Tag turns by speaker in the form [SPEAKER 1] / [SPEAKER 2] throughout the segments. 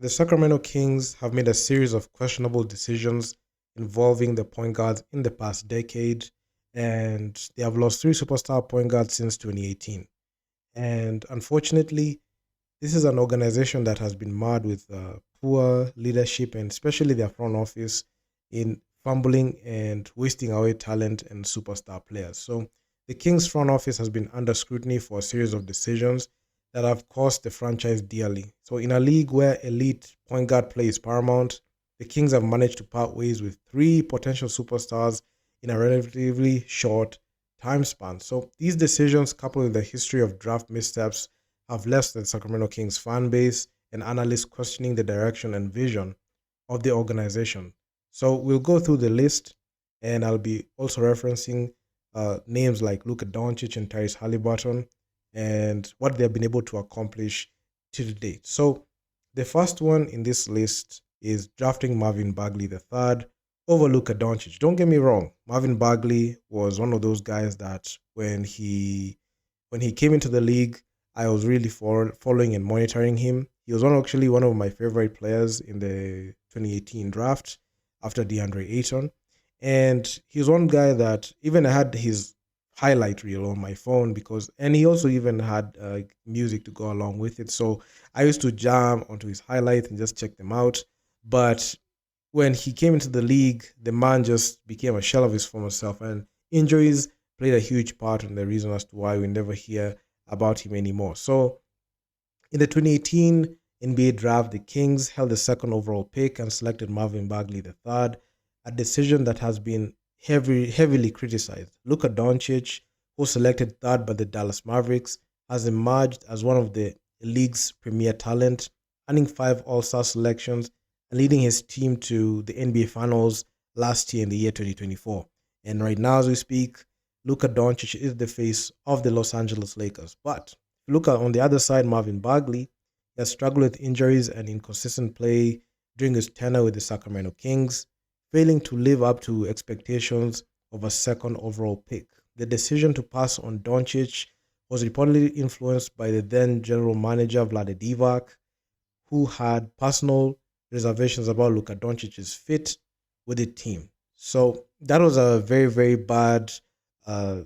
[SPEAKER 1] The Sacramento Kings have made a series of questionable decisions involving the point guards in the past decade, and they have lost three superstar point guards since 2018. And unfortunately, this is an organization that has been marred with poor leadership and especially their front office in fumbling and wasting away talent and superstar players. So the Kings front office has been under scrutiny for a series of decisions that have cost the franchise dearly. So in a league where elite point guard play is paramount, the Kings have managed to part ways with three potential superstars in a relatively short time span. So these decisions, coupled with the history of draft missteps, have left the Sacramento Kings fan base and analysts questioning the direction and vision of the organization. So we'll go through the list, and I'll be also referencing names like Luka Doncic and Tyrese Halliburton and what they've been able to accomplish to date. So the first one in this list is drafting Marvin Bagley III over Luka Doncic. Don't get me wrong, Marvin Bagley was one of those guys that when he came into the league, I was really following and monitoring him. He was actually one of my favorite players in the 2018 draft after DeAndre Ayton. And he was one guy that even I had his highlight reel on my phone and he also even had music to go along with it. So I used to jam onto his highlights and just check them out. But when he came into the league, the man just became a shell of his former self, and injuries played a huge part in the reason as to why we never hear about him anymore. So in the 2018 NBA draft, the Kings held the second overall pick and selected Marvin Bagley III, a decision that has been heavily criticized. Luka Doncic, who selected third by the Dallas Mavericks, has emerged as one of the league's premier talent, earning five All-Star selections and leading his team to the NBA Finals last year in the year 2024. And right now, as we speak, Luka Doncic is the face of the Los Angeles Lakers. But look at on the other side, Marvin Bagley has struggled with injuries and inconsistent play during his tenure with the Sacramento Kings, failing to live up to expectations of a second overall pick. The decision to pass on Doncic was reportedly influenced by the then general manager Vlade Divac, who had personal reservations about Luka Doncic's fit with the team. So that was a very, very bad uh,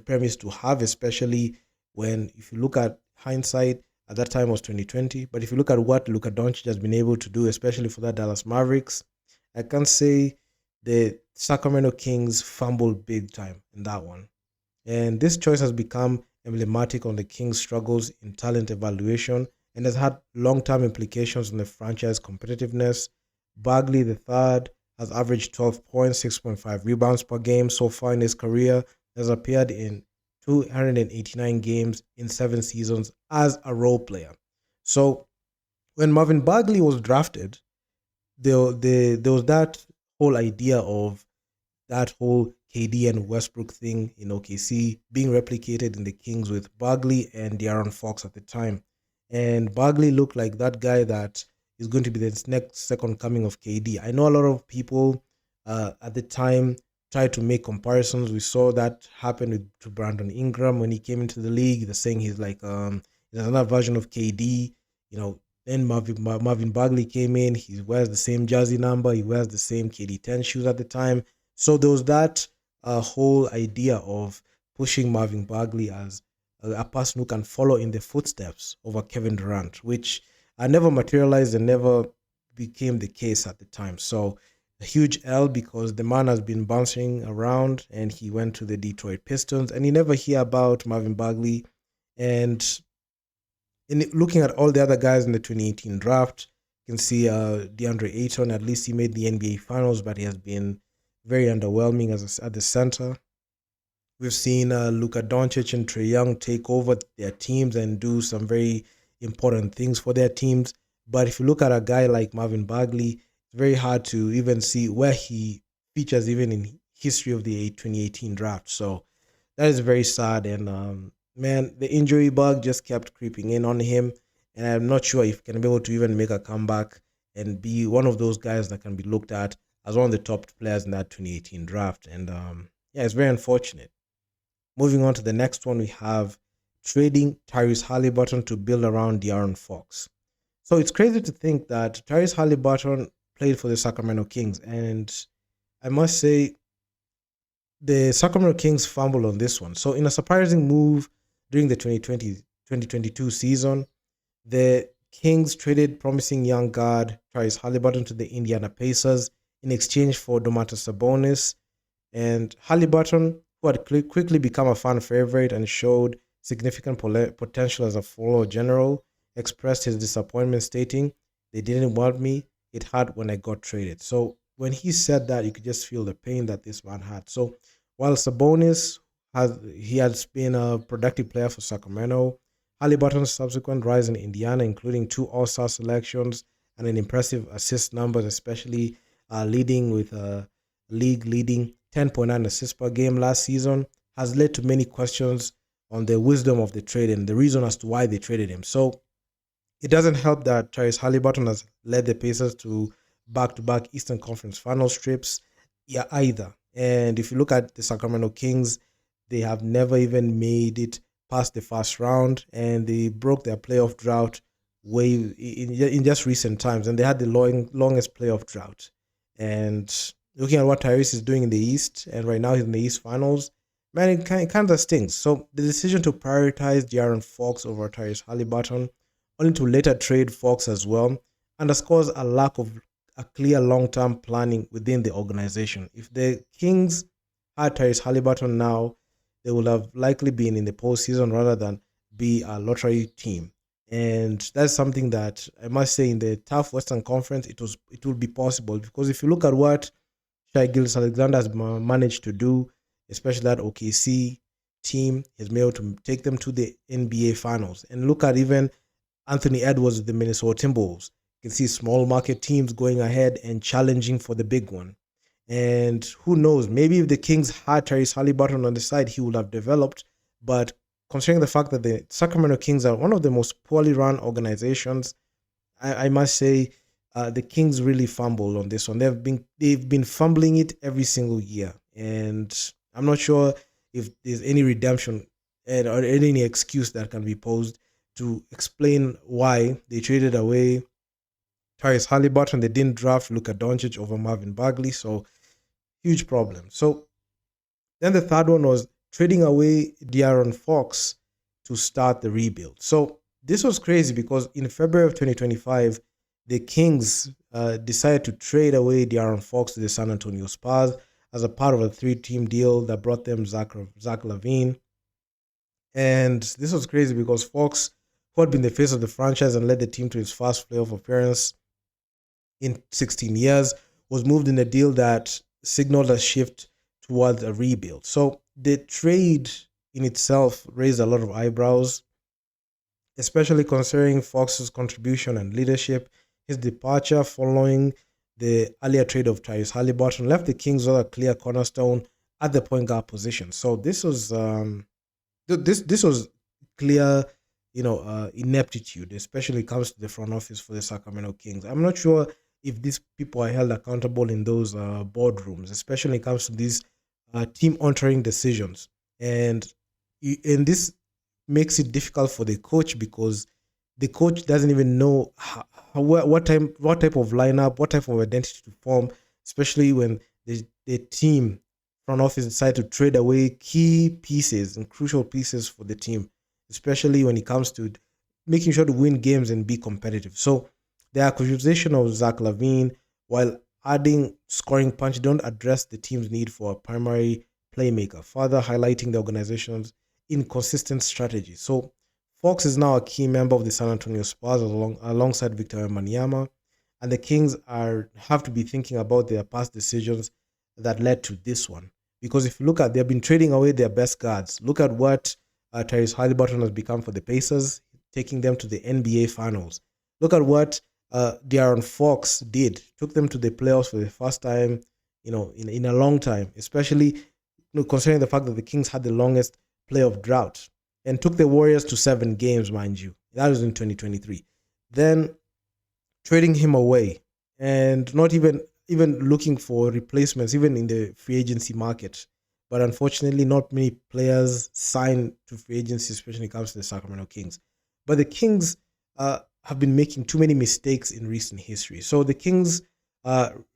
[SPEAKER 1] premise to have, especially when, if you look at hindsight, at that time was 2020. But if you look at what Luka Doncic has been able to do, especially for that Dallas Mavericks, I can say the Sacramento Kings fumbled big time in that one. And this choice has become emblematic on the Kings' struggles in talent evaluation and has had long-term implications on the franchise competitiveness. Bagley the third has averaged 12 points, 6.5 rebounds per game so far in his career, has appeared in 289 games in 7 seasons as a role player. So when Marvin Bagley was drafted, there was that whole idea of that whole KD and Westbrook thing in OKC being replicated in the Kings with Bagley and De'Aaron Fox at the time. And Bagley looked like that guy that is going to be the next second coming of KD. I know a lot of people at the time tried to make comparisons. We saw that happen to Brandon Ingram when he came into the league. They're saying he's like he's another version of KD. Then Marvin Bagley came in. He wears the same jersey number. He wears the same KD10 shoes at the time. So there was that whole idea of pushing Marvin Bagley as a person who can follow in the footsteps of a Kevin Durant, which never materialized and never became the case at the time. So a huge L because the man has been bouncing around and he went to the Detroit Pistons and you never hear about Marvin Bagley. And in looking at all the other guys in the 2018 draft, you can see DeAndre Ayton, at least he made the NBA Finals, but he has been very underwhelming at the center. We've seen Luka Doncic and Trae Young take over their teams and do some very important things for their teams. But if you look at a guy like Marvin Bagley, it's very hard to even see where he features even in history of the 2018 draft. So that is very sad. And man, the injury bug just kept creeping in on him. And I'm not sure if he can be able to even make a comeback and be one of those guys that can be looked at as one of the top players in that 2018 draft. And yeah, it's very unfortunate. Moving on to the next one, we have trading Tyrese Halliburton to build around De'Aaron Fox. So it's crazy to think that Tyrese Halliburton played for the Sacramento Kings, and I must say the Sacramento Kings fumbled on this one. So in a surprising move during the 2022 season, the Kings traded promising young guard Tyrese Halliburton to the Indiana Pacers in exchange for Domantas Sabonis. And Halliburton, who had quickly become a fan favorite and showed significant potential as a floor general, expressed his disappointment, stating, "They didn't want me. It hurt when I got traded." So when he said that, you could just feel the pain that this man had. So while Sabonis has been a productive player for Sacramento, Halliburton's subsequent rise in Indiana, including two All-Star selections and an impressive assist numbers, especially leading with a league-leading 10.9 assists per game last season, has led to many questions on the wisdom of the trade and the reason as to why they traded him. So it doesn't help that Tyrese Halliburton has led the Pacers to back-to-back Eastern Conference Finals trips, yeah, either. And if you look at the Sacramento Kings, they have never even made it past the first round, and they broke their playoff drought way in just recent times, and they had the longest playoff drought. And looking at what Tyrese is doing in the East, and right now he's in the East Finals, man, it kind of stings. So the decision to prioritize De'Aaron Fox over Tyrese Halliburton, only to later trade Fox as well, underscores a lack of a clear long-term planning within the organization. If the Kings had Tyrese Halliburton now, they would have likely been in the postseason rather than be a lottery team. And that's something that I must say in the tough Western Conference, it will be possible because if you look at what Shai Gillis Alexander has managed to do, especially that OKC team, has been able to take them to the NBA Finals. And look at even Anthony Edwards with the Minnesota Timberwolves. You can see small market teams going ahead and challenging for the big one. And who knows, maybe if the Kings had Tyrese Halliburton on the side, he would have developed. But considering the fact that the Sacramento Kings are one of the most poorly run organizations, I must say the Kings really fumbled on this one. They've been fumbling it every single year, and I'm not sure if there's any redemption or any excuse that can be posed to explain why they traded away Tyrese Halliburton. They didn't draft Luka Doncic over Marvin Bagley, so huge problem. So then the third one was trading away De'Aaron Fox to start the rebuild. So this was crazy because in February of 2025, the Kings decided to trade away De'Aaron Fox to the San Antonio Spurs as a part of a three-team deal that brought them Zach LaVine. And this was crazy because Fox, who had been the face of the franchise and led the team to its first playoff appearance in 16 years, was moved in a deal that signaled a shift towards a rebuild. So the trade in itself raised a lot of eyebrows, especially considering Fox's contribution and leadership. His departure following the earlier trade of Tyrese Halliburton left the Kings without a clear cornerstone at the point guard position. So this was this was clear, ineptitude, especially when it comes to the front office for the Sacramento Kings. I'm not sure if these people are held accountable in those boardrooms, especially when it comes to these team altering decisions. And this makes it difficult for the coach because the coach doesn't even know what type of lineup, what type of identity to form, especially when the team front office decide to trade away key pieces and crucial pieces for the team, especially when it comes to making sure to win games and be competitive. So the acquisition of Zach LaVine, while adding scoring punch, don't address the team's need for a primary playmaker, further highlighting the organization's inconsistent strategy. So Fox is now a key member of the San Antonio Spurs alongside Victor Wembanyama, and the Kings have to be thinking about their past decisions that led to this one. Because if you look at, they've been trading away their best guards. Look at what Tyrese Halliburton has become for the Pacers, taking them to the NBA Finals. Look at what De'Aaron Fox did, took them to the playoffs for the first time, in a long time, especially considering the fact that the Kings had the longest playoff drought and took the Warriors to 7 games, mind you. That was in 2023. Then trading him away and not even looking for replacements, even in the free agency market. But unfortunately, not many players sign to free agency, especially when it comes to the Sacramento Kings. But the Kings have been making too many mistakes in recent history. So the Kings'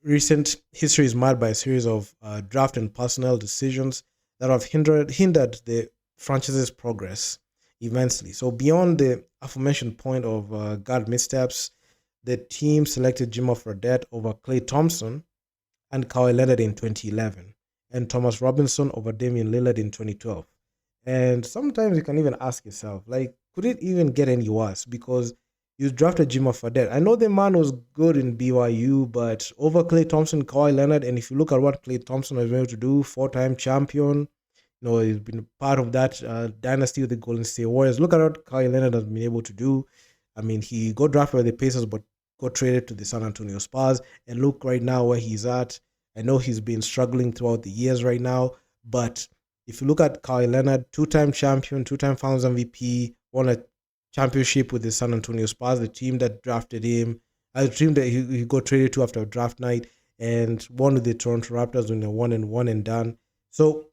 [SPEAKER 1] recent history is marked by a series of draft and personnel decisions that have hindered the franchise's progress immensely. So beyond the aforementioned point of guard missteps, the team selected Jimmy Fredette over Clay Thompson and Kawhi Leonard in 2011, and Thomas Robinson over Damian Lillard in 2012. And sometimes you can even ask yourself, like, could it even get any worse? Because you drafted Jimmy Fredette. I know the man was good in BYU, but over Clay Thompson, Kawhi Leonard, and if you look at what Clay Thompson was able to do, four-time champion, he's been part of that dynasty with the Golden State Warriors. Look at what Kawhi Leonard has been able to do. I mean, he got drafted by the Pacers, but got traded to the San Antonio Spurs. And look right now where he's at. I know he's been struggling throughout the years right now, but if you look at Kawhi Leonard, two-time champion, two-time Finals MVP, won a championship with the San Antonio Spurs, the team that drafted him, the team that he got traded to after draft night, and won with the Toronto Raptors when they one and done. So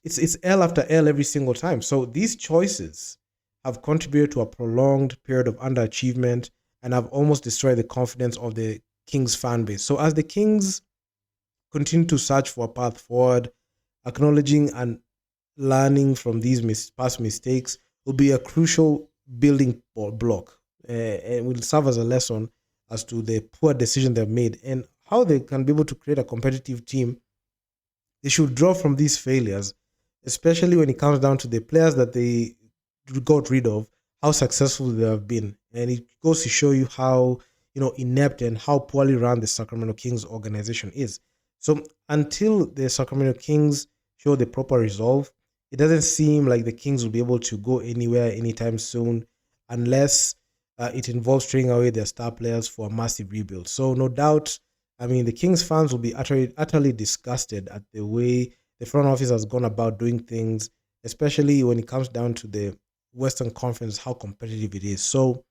[SPEAKER 1] it's L after L every single time. So these choices have contributed to a prolonged period of underachievement and have almost destroyed the confidence of the Kings fan base. So as the Kings continue to search for a path forward, acknowledging and learning from these past mistakes will be a crucial building block and will serve as a lesson as to the poor decision they've made and how they can be able to create a competitive team. They should draw from these failures, especially when it comes down to the players that they got rid of, how successful they have been. And it goes to show you how inept and how poorly run the Sacramento Kings organization is. So until the Sacramento Kings show the proper resolve, it doesn't seem like the Kings will be able to go anywhere anytime soon unless it involves trading away their star players for a massive rebuild. So no doubt, I mean, the Kings fans will be utterly disgusted at the way the front office has gone about doing things, especially when it comes down to the Western Conference, how competitive it is. So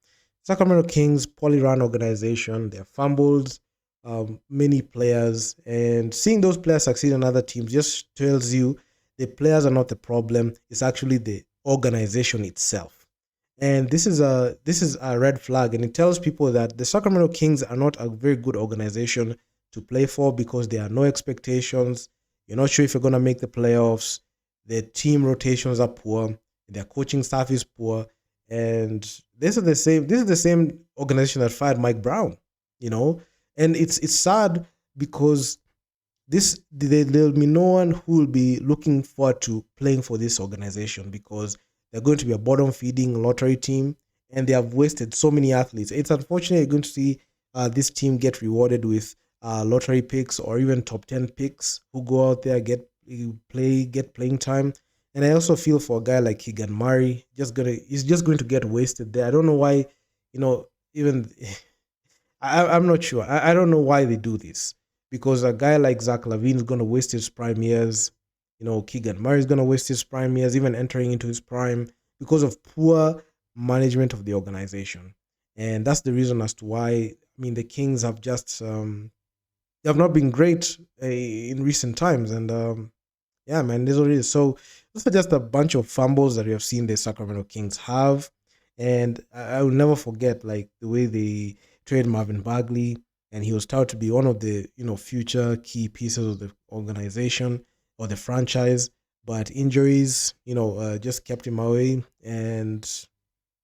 [SPEAKER 1] Sacramento Kings, poorly run organization, they're fumbled many players, and seeing those players succeed in other teams just tells you the players are not the problem. It's actually the organization itself. And this is a red flag, and it tells people that the Sacramento Kings are not a very good organization to play for because there are no expectations. You're not sure if you're going to make the playoffs. The team rotations are poor. Their coaching staff is poor. And this is the same organization that fired Mike Brown, And it's sad because there'll be no one who will be looking forward to playing for this organization because they're going to be a bottom-feeding lottery team, and they have wasted so many athletes. It's unfortunate you're going to see this team get rewarded with lottery picks or even top 10 picks who go out there, get playing time. And I also feel for a guy like Keegan Murray, he's just going to get wasted there. I don't know why, even I'm not sure. I don't know why they do this. Because a guy like Zach LaVine is going to waste his prime years. Keegan Murray is going to waste his prime years, even entering into his prime, because of poor management of the organization. And that's the reason as to why, the Kings have just, they have not been great in recent times. And yeah, man, this is what it is. So those are just a bunch of fumbles that we have seen the Sacramento Kings have. And I will never forget, like, the way they traded Marvin Bagley, and he was touted to be one of the future key pieces of the organization or the franchise. But injuries, just kept him away, and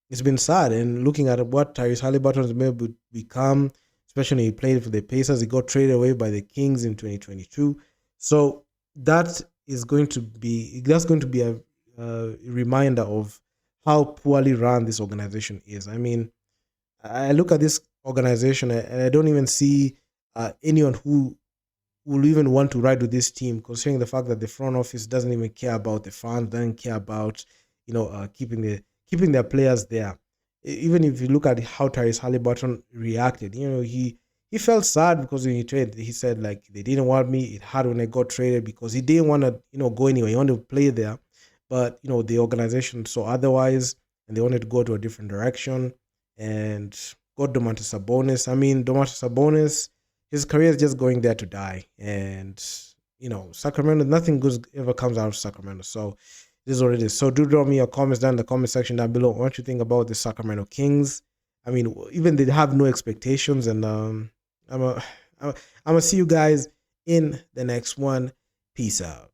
[SPEAKER 1] it's been sad. And looking at what Tyrese Halliburton has maybe become, especially when he played for the Pacers, he got traded away by the Kings in 2022. So that's going to be a reminder of how poorly run this organization is. I look at this organization and I don't even see anyone who will even want to ride with this team, considering the fact that the front office doesn't even care about the fans, doesn't care about keeping their players there. Even if you look at how Tyrese Halliburton reacted, he felt sad because when he traded, he said, like, they didn't want me. It hurt when I got traded because he didn't want to go anywhere. He wanted to play there, but the organization saw otherwise, and they wanted to go to a different direction. And got Domantas Sabonis. Domantas Sabonis, his career is just going there to die. And, Sacramento, nothing good ever comes out of Sacramento. So this is what it is. So do drop me your comments down in the comment section down below. What you think about the Sacramento Kings? I mean, even they have no expectations. And I'm a, I'm gonna see you guys in the next one. Peace out.